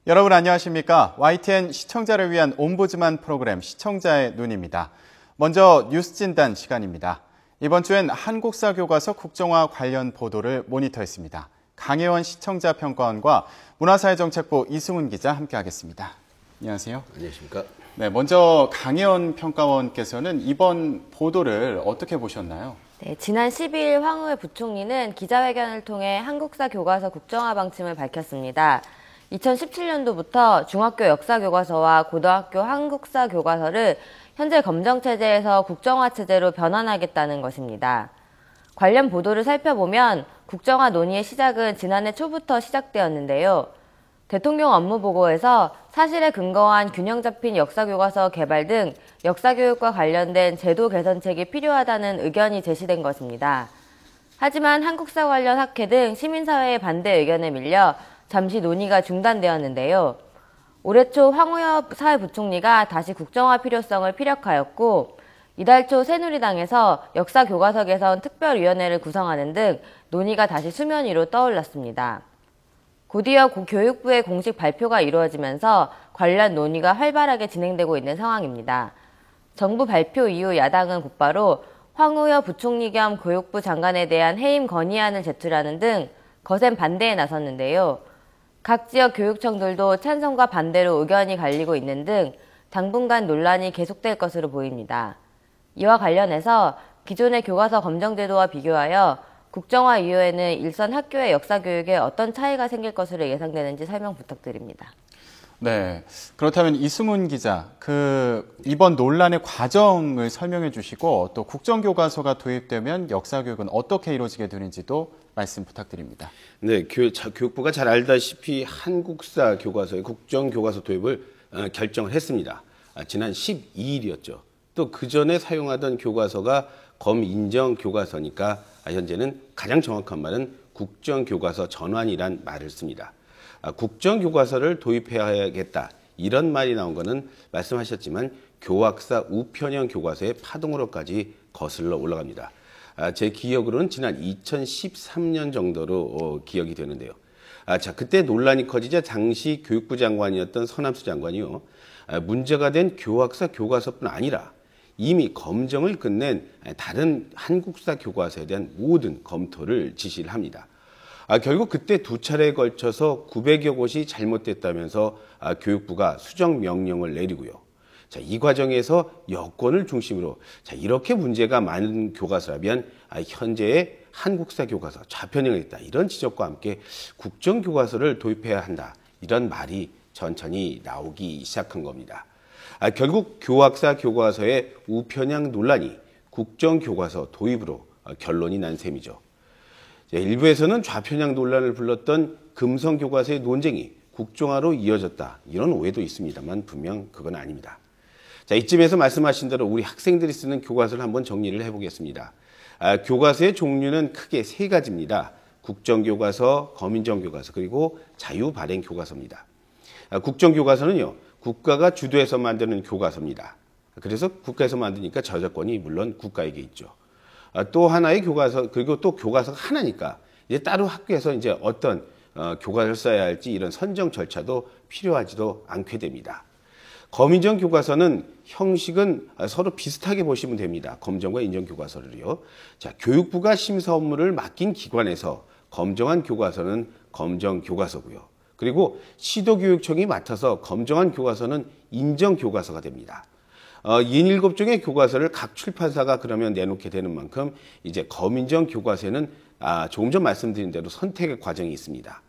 여러분 안녕하십니까? YTN 시청자를 위한 옴부즈만 프로그램 시청자의 눈입니다. 먼저 뉴스 진단 시간입니다. 이번 주엔 한국사 교과서 국정화 관련 보도를 모니터했습니다. 강혜원 시청자평가원과 문화사회정책부 이승훈 기자 함께하겠습니다. 안녕하세요. 안녕하십니까? 네, 먼저 강혜원 평가원께서는 이번 보도를 어떻게 보셨나요? 네, 지난 12일 황우여 부총리는 기자회견을 통해 한국사 교과서 국정화 방침을 밝혔습니다. 2017년도부터 중학교 역사교과서와 고등학교 한국사 교과서를 현재 검정체제에서 국정화체제로 변환하겠다는 것입니다. 관련 보도를 살펴보면 국정화 논의의 시작은 지난해 초부터 시작되었는데요. 대통령 업무보고에서 사실에 근거한 균형 잡힌 역사교과서 개발 등 역사교육과 관련된 제도 개선책이 필요하다는 의견이 제시된 것입니다. 하지만 한국사 관련 학회 등 시민사회의 반대 의견에 밀려 잠시 논의가 중단되었는데요. 올해 초 황우여 사회부총리가 다시 국정화 필요성을 피력하였고 이달 초 새누리당에서 역사교과서 개선 특별위원회를 구성하는 등 논의가 다시 수면 위로 떠올랐습니다. 곧이어 교육부의 공식 발표가 이루어지면서 관련 논의가 활발하게 진행되고 있는 상황입니다. 정부 발표 이후 야당은 곧바로 황우여 부총리 겸 교육부 장관에 대한 해임 건의안을 제출하는 등 거센 반대에 나섰는데요. 각 지역 교육청들도 찬성과 반대로 의견이 갈리고 있는 등 당분간 논란이 계속될 것으로 보입니다. 이와 관련해서 기존의 교과서 검정 제도와 비교하여 국정화 이후에는 일선 학교의 역사교육에 어떤 차이가 생길 것으로 예상되는지 설명 부탁드립니다. 네, 그렇다면 이승훈 기자, 이번 논란의 과정을 설명해 주시고 또 국정교과서가 도입되면 역사교육은 어떻게 이루어지게 되는지도 말씀 부탁드립니다. 네, 교육부가 잘 알다시피 한국사 교과서의 국정교과서 도입을 결정을 했습니다. 지난 12일이었죠. 또 그 전에 사용하던 교과서가 검인정 교과서니까 현재는 가장 정확한 말은 국정교과서 전환이란 말을 씁니다. 국정교과서를 도입해야겠다 이런 말이 나온 것은 말씀하셨지만 교학사 우편형 교과서의 파동으로까지 거슬러 올라갑니다. 제 기억으로는 지난 2013년 정도로 기억이 되는데요. 그때 논란이 커지자 당시 교육부 장관이었던 서남수 장관이요. 문제가 된 교학사 교과서뿐 아니라 이미 검정을 끝낸 다른 한국사 교과서에 대한 모든 검토를 지시를 합니다. 결국 그때 두 차례에 걸쳐서 900여 곳이 잘못됐다면서 교육부가 수정 명령을 내리고요. 이 과정에서 여권을 중심으로 이렇게 문제가 많은 교과서라면 현재의 한국사 교과서 좌편향했다 이런 지적과 함께 국정교과서를 도입해야 한다 이런 말이 천천히 나오기 시작한 겁니다. 결국 교학사 교과서의 우편향 논란이 국정교과서 도입으로 결론이 난 셈이죠. 일부에서는 좌편향 논란을 불렀던 금성교과서의 논쟁이 국정화로 이어졌다 이런 오해도 있습니다만 분명 그건 아닙니다. 이쯤에서 말씀하신 대로 우리 학생들이 쓰는 교과서를 한번 정리를 해보겠습니다. 교과서의 종류는 크게 세 가지입니다. 국정교과서, 검인정교과서, 그리고 자유발행교과서입니다. 국정교과서는요, 국가가 주도해서 만드는 교과서입니다. 그래서 국가에서 만드니까 저작권이 물론 국가에게 있죠. 또 하나의 교과서, 그리고 또 교과서가 하나니까 이제 따로 학교에서 이제 어떤 교과서를 써야 할지 이런 선정 절차도 필요하지도 않게 됩니다. 검인정 교과서는 형식은 서로 비슷하게 보시면 됩니다. 검정과 인정 교과서를요. 교육부가 심사 업무를 맡긴 기관에서 검정한 교과서는 검정 교과서고요. 그리고 시도교육청이 맡아서 검정한 교과서는 인정 교과서가 됩니다. 67종의 교과서를 각 출판사가 그러면 내놓게 되는 만큼 이제 검인정 교과서에는 조금 전 말씀드린 대로 선택의 과정이 있습니다.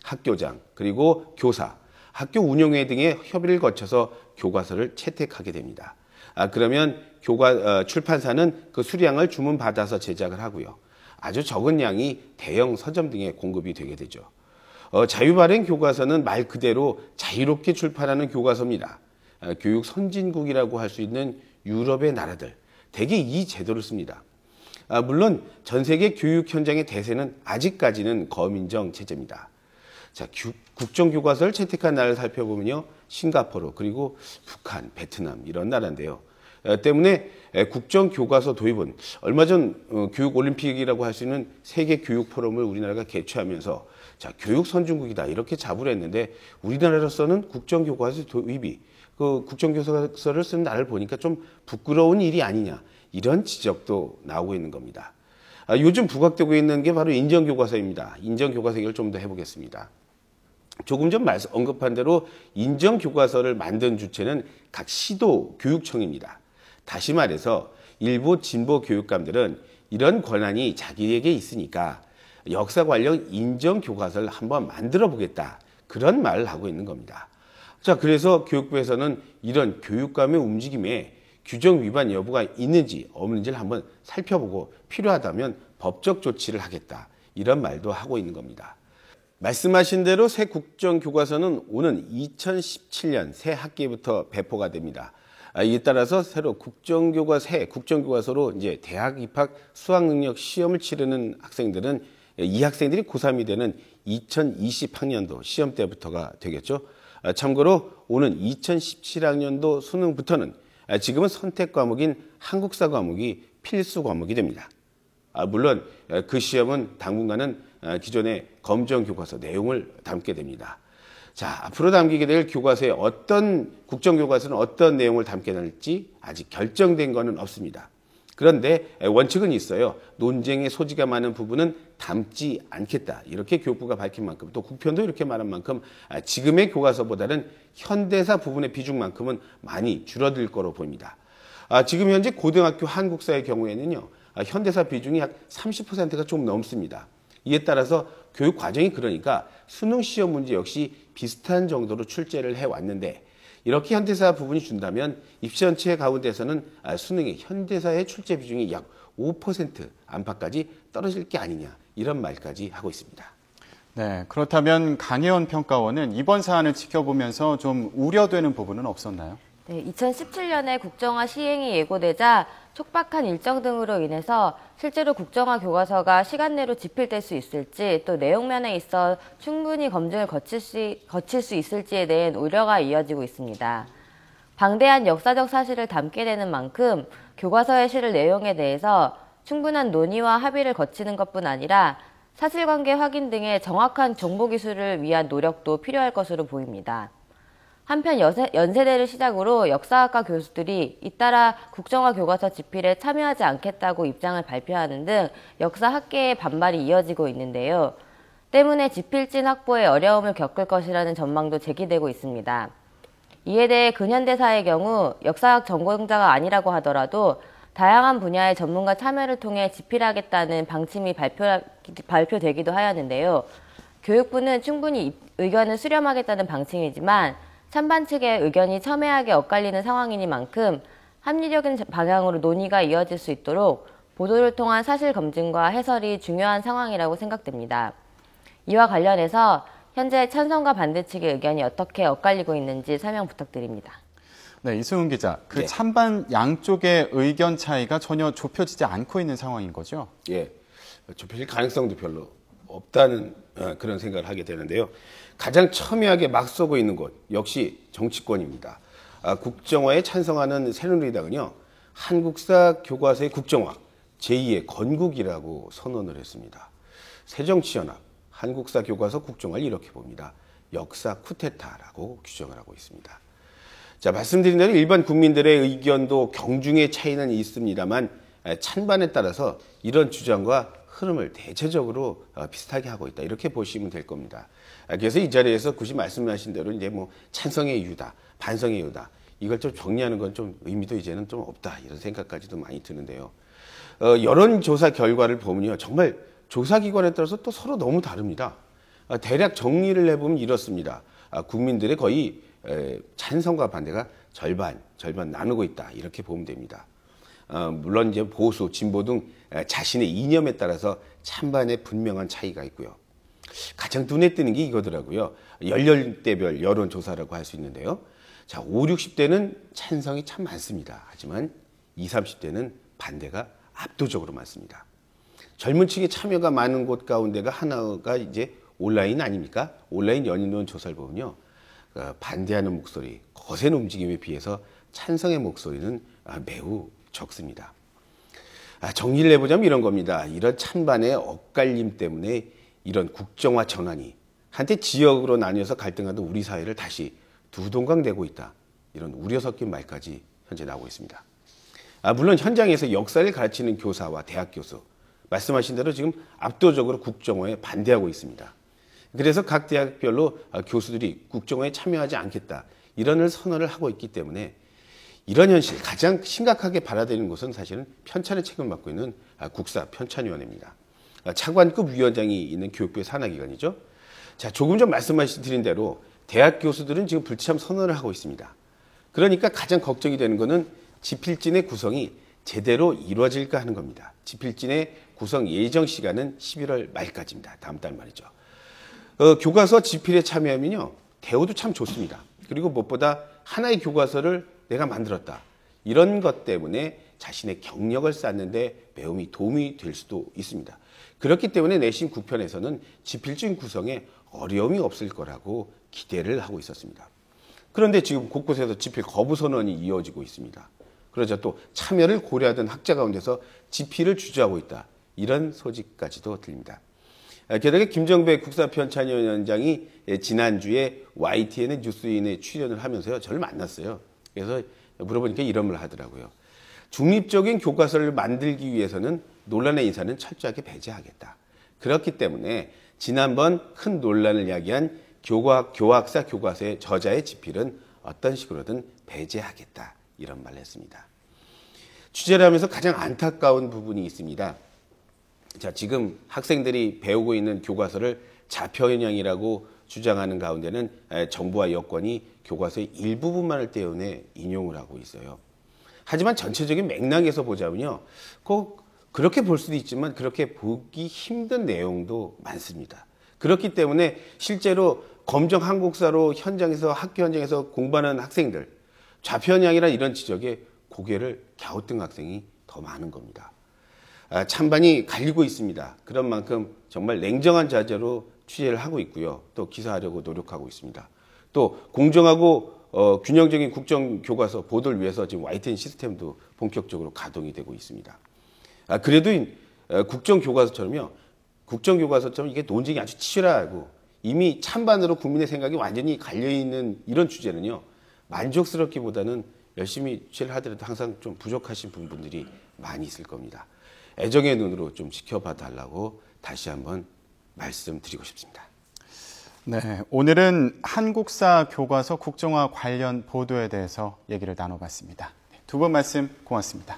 학교장, 그리고 교사, 학교 운영회 등의 협의를 거쳐서 교과서를 채택하게 됩니다. 그러면 출판사는 그 수량을 주문받아서 제작을 하고요. 아주 적은 양이 대형 서점 등에 공급이 되게 되죠. 자유발행 교과서는 말 그대로 자유롭게 출판하는 교과서입니다. 교육 선진국이라고 할 수 있는 유럽의 나라들, 대개 이 제도를 씁니다. 물론 전 세계 교육 현장의 대세는 아직까지는 검인정 체제입니다. 국정교과서를 채택한 나라를 살펴보면요. 싱가포르, 그리고 북한, 베트남 이런 나라인데요. 때문에 국정교과서 도입은 얼마 전 교육올림픽이라고 할 수 있는 세계교육포럼을 우리나라가 개최하면서 자, 교육 선진국이다 이렇게 자부를 했는데 우리나라로서는 국정교과서 도입이 그 국정교과서를 쓰는 나라를 보니까 좀 부끄러운 일이 아니냐 이런 지적도 나오고 있는 겁니다. 요즘 부각되고 있는 게 바로 인정교과서입니다. 인정교과서 얘기를 좀 더 해보겠습니다. 조금 전 언급한 대로 인정교과서를 만든 주체는 각 시도 교육청입니다. 다시 말해서 일부 진보 교육감들은 이런 권한이 자기에게 있으니까 역사 관련 인정교과서를 한번 만들어 보겠다. 그런 말을 하고 있는 겁니다. 자, 그래서 교육부에서는 이런 교육감의 움직임에 규정 위반 여부가 있는지 없는지를 한번 살펴보고 필요하다면 법적 조치를 하겠다. 이런 말도 하고 있는 겁니다. 말씀하신 대로 새 국정교과서는 오는 2017년 새 학기부터 배포가 됩니다. 이에 따라서 새로 새 국정교과서로 이제 대학 입학 수학능력 시험을 치르는 학생들은 이 학생들이 고3이 되는 2020학년도 시험 때부터가 되겠죠. 참고로 오는 2017학년도 수능부터는 지금은 선택 과목인 한국사 과목이 필수 과목이 됩니다. 물론 그 시험은 당분간은 기존의 검정 교과서 내용을 담게 됩니다. 자, 앞으로 담기게 될 교과서에 국정교과서는 어떤 내용을 담게 될지 아직 결정된 것은 없습니다. 그런데 원칙은 있어요. 논쟁의 소지가 많은 부분은 담지 않겠다. 이렇게 교육부가 밝힌 만큼 또 국편도 이렇게 말한 만큼 지금의 교과서보다는 현대사 부분의 비중만큼은 많이 줄어들 거로 보입니다. 지금 현재 고등학교 한국사의 경우에는요. 현대사 비중이 약 30%가 좀 넘습니다. 이에 따라서 교육 과정이 그러니까 수능 시험 문제 역시 비슷한 정도로 출제를 해왔는데 이렇게 현대사 부분이 준다면 입시 전체 가운데서는 수능의 현대사의 출제 비중이 약 5% 안팎까지 떨어질 게 아니냐 이런 말까지 하고 있습니다. 네, 그렇다면 강혜원 평가원은 이번 사안을 지켜보면서 좀 우려되는 부분은 없었나요? 네, 2017년에 국정화 시행이 예고되자 촉박한 일정 등으로 인해서 실제로 국정화 교과서가 시간 내로 집필될 수 있을지 또 내용면에 있어 충분히 검증을 거칠 수 있을지에 대한 우려가 이어지고 있습니다. 방대한 역사적 사실을 담게 되는 만큼 교과서에 실을 내용에 대해서 충분한 논의와 합의를 거치는 것뿐 아니라 사실관계 확인 등의 정확한 정보 기술을 위한 노력도 필요할 것으로 보입니다. 한편 연세대를 시작으로 역사학과 교수들이 잇따라 국정화 교과서 집필에 참여하지 않겠다고 입장을 발표하는 등 역사학계의 반발이 이어지고 있는데요. 때문에 집필진 확보에 어려움을 겪을 것이라는 전망도 제기되고 있습니다. 이에 대해 근현대사의 경우 역사학 전공자가 아니라고 하더라도 다양한 분야의 전문가 참여를 통해 집필하겠다는 방침이 발표되기도 하였는데요. 교육부는 충분히 의견을 수렴하겠다는 방침이지만 찬반 측의 의견이 첨예하게 엇갈리는 상황이니만큼 합리적인 방향으로 논의가 이어질 수 있도록 보도를 통한 사실 검증과 해설이 중요한 상황이라고 생각됩니다. 이와 관련해서 현재 찬성과 반대 측의 의견이 어떻게 엇갈리고 있는지 설명 부탁드립니다. 네, 이승훈 기자, 그 네. 찬반 양쪽의 의견 차이가 전혀 좁혀지지 않고 있는 상황인 거죠? 예, 좁혀질 가능성도 별로 없다는 그런 생각을 하게 되는데요. 가장 첨예하게 막 쏘고 있는 곳 역시 정치권입니다. 국정화에 찬성하는 새누리당은요. 한국사 교과서의 국정화, 제2의 건국이라고 선언을 했습니다. 새정치연합, 한국사 교과서 국정화를 이렇게 봅니다. 역사 쿠데타라고 규정을 하고 있습니다. 자, 말씀드린 대로 일반 국민들의 의견도 경중의 차이는 있습니다만 찬반에 따라서 이런 주장과 흐름을 대체적으로 비슷하게 하고 있다. 이렇게 보시면 될 겁니다. 그래서 이 자리에서 굳이 말씀하신 대로 이제 뭐 찬성의 이유다, 반성의 이유다. 이걸 좀 정리하는 건 좀 의미도 이제는 좀 없다. 이런 생각까지도 많이 드는데요. 여론조사 결과를 보면요. 정말 조사기관에 따라서 또 서로 너무 다릅니다. 대략 정리를 해보면 이렇습니다. 국민들의 거의 찬성과 반대가 절반 나누고 있다. 이렇게 보면 됩니다. 물론 이제 보수, 진보 등 자신의 이념에 따라서 찬반의 분명한 차이가 있고요. 가장 눈에 띄는 게 이거더라고요. 연령대별 여론조사라고 할 수 있는데요. 자, 5, 60대는 찬성이 참 많습니다. 하지만 20, 30대는 반대가 압도적으로 많습니다. 젊은 층의 참여가 많은 곳 가운데가 하나가 이제 온라인 아닙니까? 온라인 연인론 조사를 보면요. 반대하는 목소리, 거센 움직임에 비해서 찬성의 목소리는 매우 적습니다. 정리를 해보자면 이런 겁니다. 이런 찬반의 엇갈림 때문에 이런 국정화 전환이 한때 지역으로 나뉘어서 갈등하던 우리 사회를 다시 두동강되고 있다. 이런 우려 섞인 말까지 현재 나오고 있습니다. 물론 현장에서 역사를 가르치는 교사와 대학 교수, 말씀하신 대로 지금 압도적으로 국정화에 반대하고 있습니다. 그래서 각 대학별로 교수들이 국정화에 참여하지 않겠다. 이런 선언을 하고 있기 때문에 이런 현실, 가장 심각하게 받아들이는 곳은 사실은 편찬의 책임을 맡고 있는 국사 편찬위원회입니다. 차관급 위원장이 있는 교육부의 산하기관이죠. 자, 조금 전 말씀드린 대로 대학 교수들은 지금 불참 선언을 하고 있습니다. 그러니까 가장 걱정이 되는 것은 지필진의 구성이 제대로 이루어질까 하는 겁니다. 지필진의 구성 예정 시간은 11월 말까지입니다. 다음 달 말이죠. 교과서 지필에 참여하면요, 대우도 참 좋습니다. 그리고 무엇보다 하나의 교과서를 내가 만들었다. 이런 것 때문에 자신의 경력을 쌓는데 매우 도움이 될 수도 있습니다. 그렇기 때문에 내신 9편에서는 지필진 구성에 어려움이 없을 거라고 기대를 하고 있었습니다. 그런데 지금 곳곳에서 지필 거부 선언이 이어지고 있습니다. 그러자 또 참여를 고려하던 학자 가운데서 지필을 주저하고 있다. 이런 소식까지도 들립니다. 게다가 김정배 국사편찬위원장이 지난주에 YTN 뉴스인에 출연을 하면서요, 저를 만났어요. 그래서 물어보니까 이런 말 하더라고요. 중립적인 교과서를 만들기 위해서는 논란의 인사는 철저하게 배제하겠다. 그렇기 때문에 지난번 큰 논란을 야기한 교학사 교과서의 저자의 지필은 어떤 식으로든 배제하겠다. 이런 말을 했습니다. 취재를 하면서 가장 안타까운 부분이 있습니다. 자, 지금 학생들이 배우고 있는 교과서를 자표인양이라고 주장하는 가운데는 정부와 여권이 교과서의 일부분만을 떼어내 인용을 하고 있어요. 하지만 전체적인 맥락에서 보자면요, 꼭 그렇게 볼 수도 있지만 그렇게 보기 힘든 내용도 많습니다. 그렇기 때문에 실제로 검정 한국사로 현장에서 학교 현장에서 공부하는 학생들, 좌편향이라는 이런 지적에 고개를 갸우뚱 학생이 더 많은 겁니다. 찬반이 갈리고 있습니다. 그런 만큼 정말 냉정한 자세로 취재를 하고 있고요. 또 기사하려고 노력하고 있습니다. 또 공정하고 균형적인 국정교과서 보도를 위해서 지금 YTN 시스템도 본격적으로 가동이 되고 있습니다. 그래도 국정교과서처럼요, 국정교과서처럼 이게 논쟁이 아주 치열하고 이미 찬반으로 국민의 생각이 완전히 갈려있는 이런 주제는요, 만족스럽기보다는 열심히 취재를 하더라도 항상 좀 부족하신 부분들이 많이 있을 겁니다. 애정의 눈으로 좀 지켜봐 달라고 다시 한번 말씀드리고 싶습니다. 네, 오늘은 한국사 교과서 국정화 관련 보도에 대해서 얘기를 나눠봤습니다. 두 분 말씀 고맙습니다.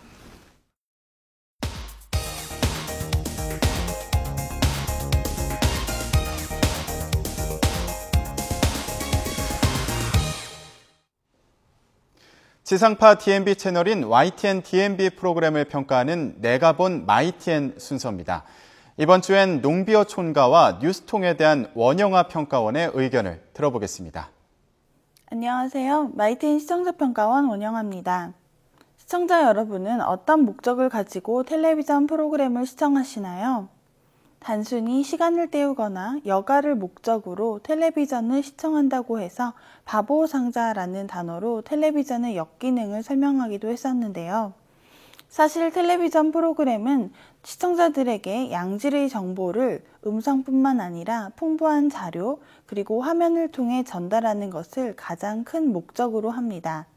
지상파 DMB 채널인 YTN DMB 프로그램을 평가하는 내가 본 마이TN 순서입니다. 이번 주엔 농비어 촌가와 뉴스통에 대한 원영아 평가원의 의견을 들어보겠습니다. 안녕하세요. 마이TN 시청자평가원 원영아입니다. 시청자 여러분은 어떤 목적을 가지고 텔레비전 프로그램을 시청하시나요? 단순히 시간을 때우거나 여가를 목적으로 텔레비전을 시청한다고 해서 바보상자라는 단어로 텔레비전의 역기능을 설명하기도 했었는데요. 사실 텔레비전 프로그램은 시청자들에게 양질의 정보를 음성뿐만 아니라 풍부한 자료 그리고 화면을 통해 전달하는 것을 가장 큰 목적으로 합니다.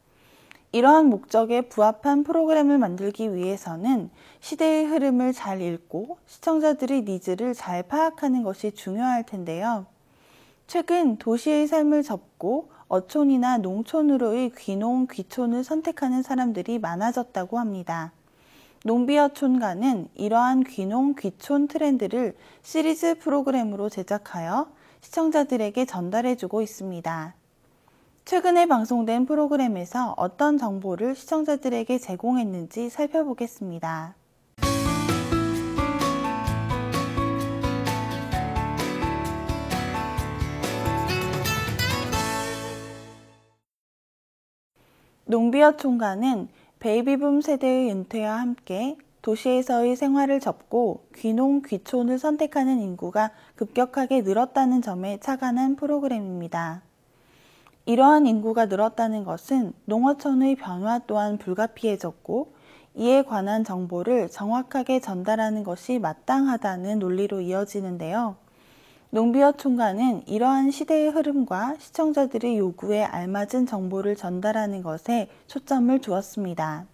이러한 목적에 부합한 프로그램을 만들기 위해서는 시대의 흐름을 잘 읽고 시청자들의 니즈를 잘 파악하는 것이 중요할 텐데요. 최근 도시의 삶을 접고 어촌이나 농촌으로의 귀농, 귀촌을 선택하는 사람들이 많아졌다고 합니다. 농비어 촌가는 이러한 귀농, 귀촌 트렌드를 시리즈 프로그램으로 제작하여 시청자들에게 전달해주고 있습니다. 최근에 방송된 프로그램에서 어떤 정보를 시청자들에게 제공했는지 살펴보겠습니다. 농비어 촌가는 베이비붐 세대의 은퇴와 함께 도시에서의 생활을 접고 귀농, 귀촌을 선택하는 인구가 급격하게 늘었다는 점에 착안한 프로그램입니다. 이러한 인구가 늘었다는 것은 농어촌의 변화 또한 불가피해졌고 이에 관한 정보를 정확하게 전달하는 것이 마땅하다는 논리로 이어지는데요. 농비어 총괄은 이러한 시대의 흐름과 시청자들의 요구에 알맞은 정보를 전달하는 것에 초점을 두었습니다.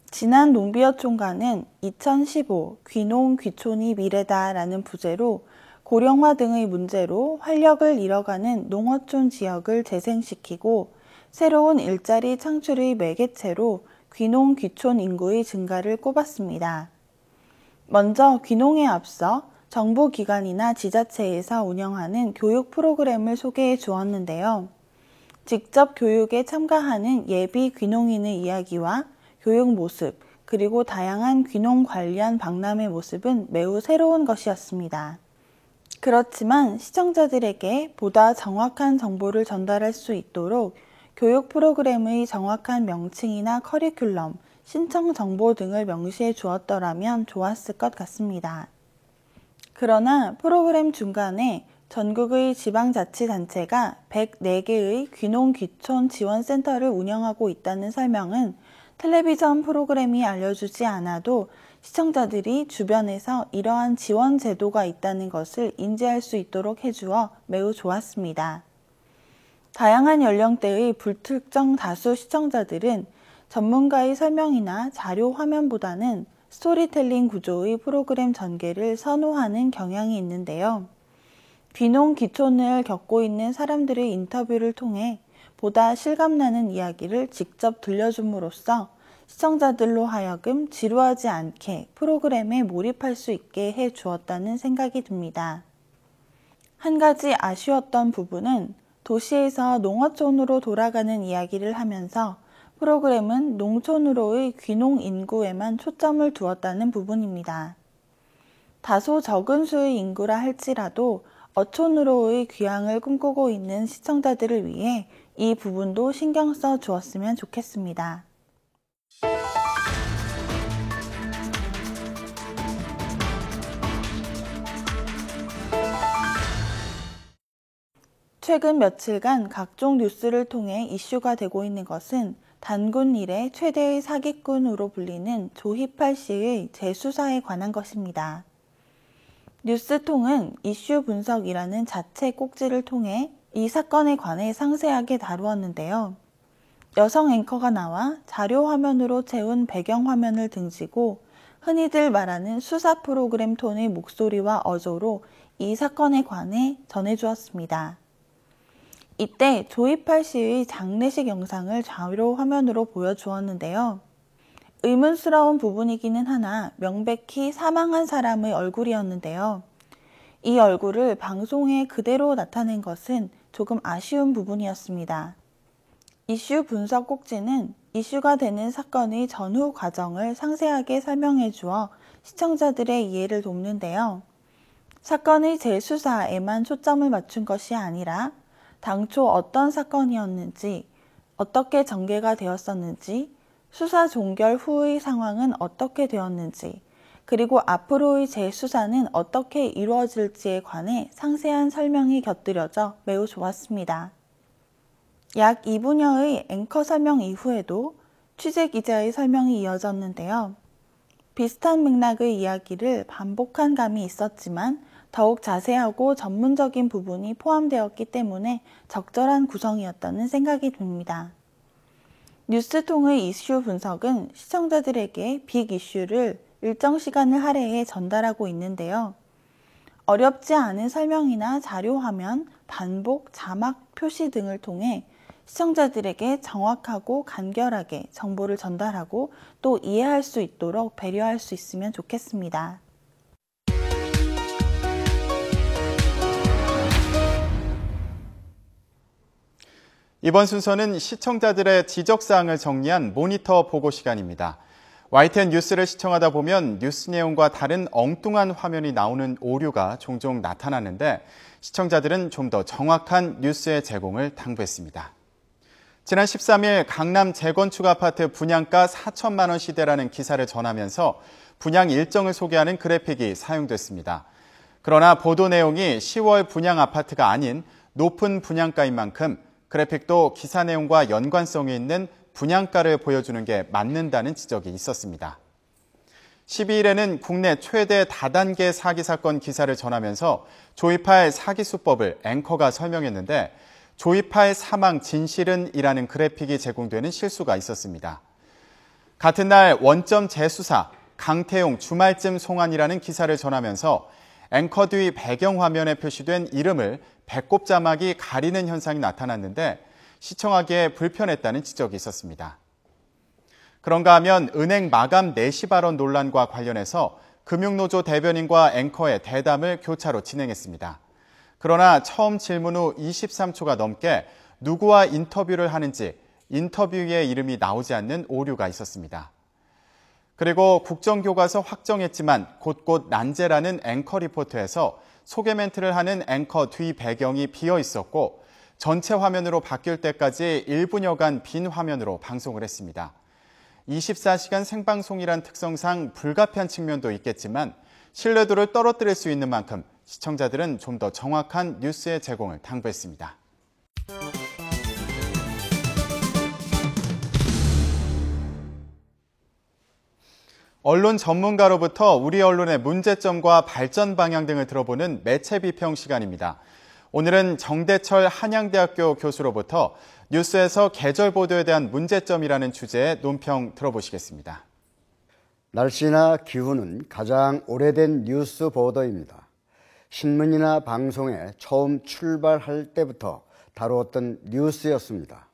지난 농비어 총괄은 2015 귀농 귀촌이 미래다라는 부제로 고령화 등의 문제로 활력을 잃어가는 농어촌 지역을 재생시키고 새로운 일자리 창출의 매개체로 귀농 귀촌 인구의 증가를 꼽았습니다. 먼저 귀농에 앞서 정부 기관이나 지자체에서 운영하는 교육 프로그램을 소개해 주었는데요. 직접 교육에 참가하는 예비 귀농인의 이야기와 교육 모습, 그리고 다양한 귀농 관련 박람회 모습은 매우 새로운 것이었습니다. 그렇지만 시청자들에게 보다 정확한 정보를 전달할 수 있도록 교육 프로그램의 정확한 명칭이나 커리큘럼, 신청 정보 등을 명시해 주었더라면 좋았을 것 같습니다. 그러나 프로그램 중간에 전국의 지방자치단체가 104개의 귀농 귀촌 지원센터를 운영하고 있다는 설명은 텔레비전 프로그램이 알려주지 않아도 시청자들이 주변에서 이러한 지원 제도가 있다는 것을 인지할 수 있도록 해주어 매우 좋았습니다. 다양한 연령대의 불특정 다수 시청자들은 전문가의 설명이나 자료 화면보다는 스토리텔링 구조의 프로그램 전개를 선호하는 경향이 있는데요. 귀농 귀촌을 겪고 있는 사람들의 인터뷰를 통해 보다 실감나는 이야기를 직접 들려줌으로써 시청자들로 하여금 지루하지 않게 프로그램에 몰입할 수 있게 해 주었다는 생각이 듭니다. 한 가지 아쉬웠던 부분은 도시에서 농어촌으로 돌아가는 이야기를 하면서 프로그램은 농촌으로의 귀농 인구에만 초점을 두었다는 부분입니다. 다소 적은 수의 인구라 할지라도 어촌으로의 귀향을 꿈꾸고 있는 시청자들을 위해 이 부분도 신경 써 주었으면 좋겠습니다. 최근 며칠간 각종 뉴스를 통해 이슈가 되고 있는 것은 단군 이래 최대의 사기꾼으로 불리는 조희팔 씨의 재수사에 관한 것입니다. 뉴스통은 이슈 분석이라는 자체 꼭지를 통해 이 사건에 관해 상세하게 다루었는데요. 여성 앵커가 나와 자료 화면으로 채운 배경 화면을 등지고 흔히들 말하는 수사 프로그램 톤의 목소리와 어조로 이 사건에 관해 전해주었습니다. 이때 조희팔 씨의 장례식 영상을 자료 화면으로 보여주었는데요. 의문스러운 부분이기는 하나 명백히 사망한 사람의 얼굴이었는데요. 이 얼굴을 방송에 그대로 나타낸 것은 조금 아쉬운 부분이었습니다. 이슈 분석 꼭지는 이슈가 되는 사건의 전후 과정을 상세하게 설명해 주어 시청자들의 이해를 돕는데요. 사건의 재수사에만 초점을 맞춘 것이 아니라 당초 어떤 사건이었는지, 어떻게 전개가 되었었는지, 수사 종결 후의 상황은 어떻게 되었는지, 그리고 앞으로의 재수사는 어떻게 이루어질지에 관해 상세한 설명이 곁들여져 매우 좋았습니다. 약 2분여의 앵커 설명 이후에도 취재 기자의 설명이 이어졌는데요. 비슷한 맥락의 이야기를 반복한 감이 있었지만 더욱 자세하고 전문적인 부분이 포함되었기 때문에 적절한 구성이었다는 생각이 듭니다. 뉴스통의 이슈 분석은 시청자들에게 빅 이슈를 일정 시간을 할애해 전달하고 있는데요. 어렵지 않은 설명이나 자료 화면, 반복, 자막, 표시 등을 통해 시청자들에게 정확하고 간결하게 정보를 전달하고 또 이해할 수 있도록 배려할 수 있으면 좋겠습니다. 이번 순서는 시청자들의 지적사항을 정리한 모니터 보고 시간입니다. YTN 뉴스를 시청하다 보면 뉴스 내용과 다른 엉뚱한 화면이 나오는 오류가 종종 나타나는데 시청자들은 좀 더 정확한 뉴스의 제공을 당부했습니다. 지난 13일 강남 재건축 아파트 분양가 4천만 원 시대라는 기사를 전하면서 분양 일정을 소개하는 그래픽이 사용됐습니다. 그러나 보도 내용이 10월 분양 아파트가 아닌 높은 분양가인 만큼 그래픽도 기사 내용과 연관성이 있는 분양가를 보여주는 게 맞는다는 지적이 있었습니다. 12일에는 국내 최대 다단계 사기 사건 기사를 전하면서 조이팔 사기 수법을 앵커가 설명했는데 조이팔 사망 진실은이라는 그래픽이 제공되는 실수가 있었습니다. 같은 날 원점 재수사 강태용 주말쯤 송환이라는 기사를 전하면서 앵커 뒤 배경화면에 표시된 이름을 배꼽 자막이 가리는 현상이 나타났는데 시청하기에 불편했다는 지적이 있었습니다. 그런가 하면 은행 마감 4시 발언 논란과 관련해서 금융노조 대변인과 앵커의 대담을 교차로 진행했습니다. 그러나 처음 질문 후 23초가 넘게 누구와 인터뷰를 하는지 인터뷰의 이름이 나오지 않는 오류가 있었습니다. 그리고 국정교과서 확정했지만 곳곳 난제라는 앵커 리포트에서 소개 멘트를 하는 앵커 뒤 배경이 비어 있었고 전체 화면으로 바뀔 때까지 1분여간 빈 화면으로 방송을 했습니다. 24시간 생방송이란 특성상 불가피한 측면도 있겠지만 신뢰도를 떨어뜨릴 수 있는 만큼 시청자들은 좀 더 정확한 뉴스의 제공을 당부했습니다. 언론 전문가로부터 우리 언론의 문제점과 발전 방향 등을 들어보는 매체 비평 시간입니다. 오늘은 정대철 한양대학교 교수로부터 뉴스에서 계절 보도에 대한 문제점이라는 주제의 논평 들어보시겠습니다. 날씨나 기후는 가장 오래된 뉴스 보도입니다. 신문이나 방송에 처음 출발할 때부터 다루었던 뉴스였습니다.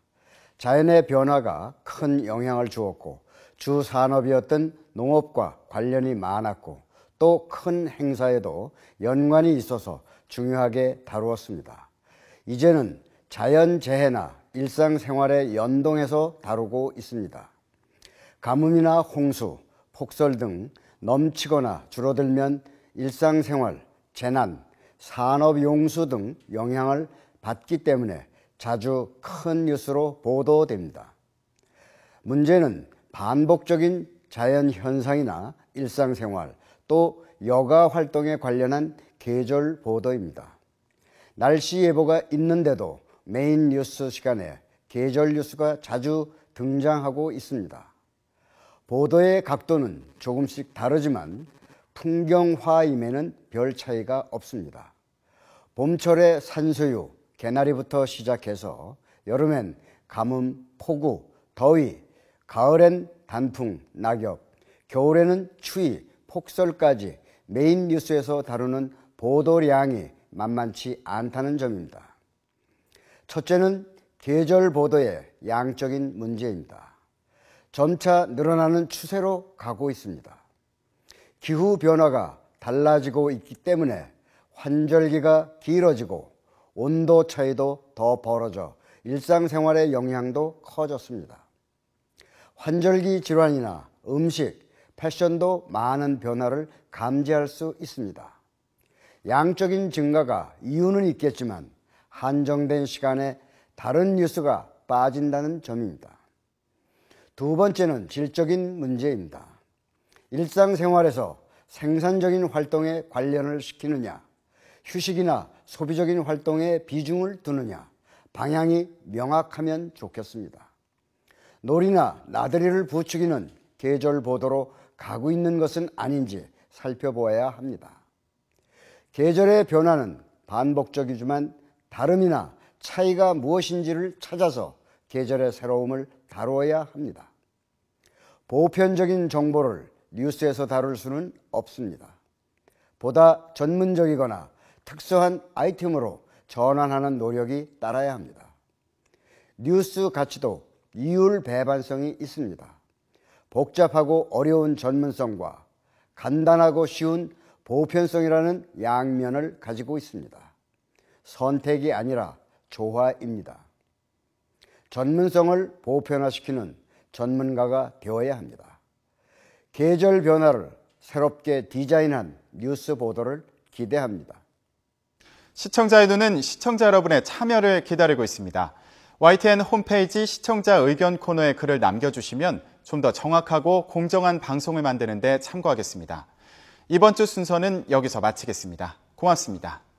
자연의 변화가 큰 영향을 주었고 주 산업이었던 농업과 관련이 많았고 또 큰 행사에도 연관이 있어서 중요하게 다루었습니다. 이제는 자연재해나 일상생활에 연동해서 다루고 있습니다. 가뭄이나 홍수, 폭설 등 넘치거나 줄어들면 일상생활, 재난, 산업용수 등 영향을 받기 때문에 자주 큰 뉴스로 보도됩니다. 문제는 반복적인 자연현상이나 일상생활, 또 여가 활동에 관련한 계절 보도입니다. 날씨 예보가 있는데도 메인 뉴스 시간에 계절 뉴스가 자주 등장하고 있습니다. 보도의 각도는 조금씩 다르지만 풍경화임에는 별 차이가 없습니다. 봄철에 산수유, 개나리부터 시작해서 여름엔 가뭄, 폭우, 더위, 가을엔 단풍, 낙엽, 겨울에는 추위, 폭설까지 메인 뉴스에서 다루는 보도량이 만만치 않다는 점입니다. 첫째는 계절 보도의 양적인 문제입니다. 점차 늘어나는 추세로 가고 있습니다. 기후 변화가 달라지고 있기 때문에 환절기가 길어지고 온도 차이도 더 벌어져 일상생활의 영향도 커졌습니다. 환절기 질환이나 음식, 패션도 많은 변화를 감지할 수 있습니다. 양적인 증가가 이유는 있겠지만 한정된 시간에 다른 뉴스가 빠진다는 점입니다. 두 번째는 질적인 문제입니다. 일상생활에서 생산적인 활동에 관련을 시키느냐, 휴식이나 소비적인 활동에 비중을 두느냐, 방향이 명확하면 좋겠습니다. 놀이나 나들이를 부추기는 계절 보도로 가고 있는 것은 아닌지 살펴보아야 합니다. 계절의 변화는 반복적이지만 다름이나 차이가 무엇인지를 찾아서 계절의 새로움을 다루어야 합니다. 보편적인 정보를 뉴스에서 다룰 수는 없습니다. 보다 전문적이거나 특수한 아이템으로 전환하는 노력이 따라야 합니다. 뉴스 가치도 이율 배반성이 있습니다. 복잡하고 어려운 전문성과 간단하고 쉬운 보편성이라는 양면을 가지고 있습니다. 선택이 아니라 조화입니다. 전문성을 보편화시키는 전문가가 되어야 합니다. 계절 변화를 새롭게 디자인한 뉴스 보도를 기대합니다. 시청자의 눈은 시청자 여러분의 참여를 기다리고 있습니다. YTN 홈페이지 시청자 의견 코너에 글을 남겨주시면 좀 더 정확하고 공정한 방송을 만드는 데 참고하겠습니다. 이번 주 순서는 여기서 마치겠습니다. 고맙습니다.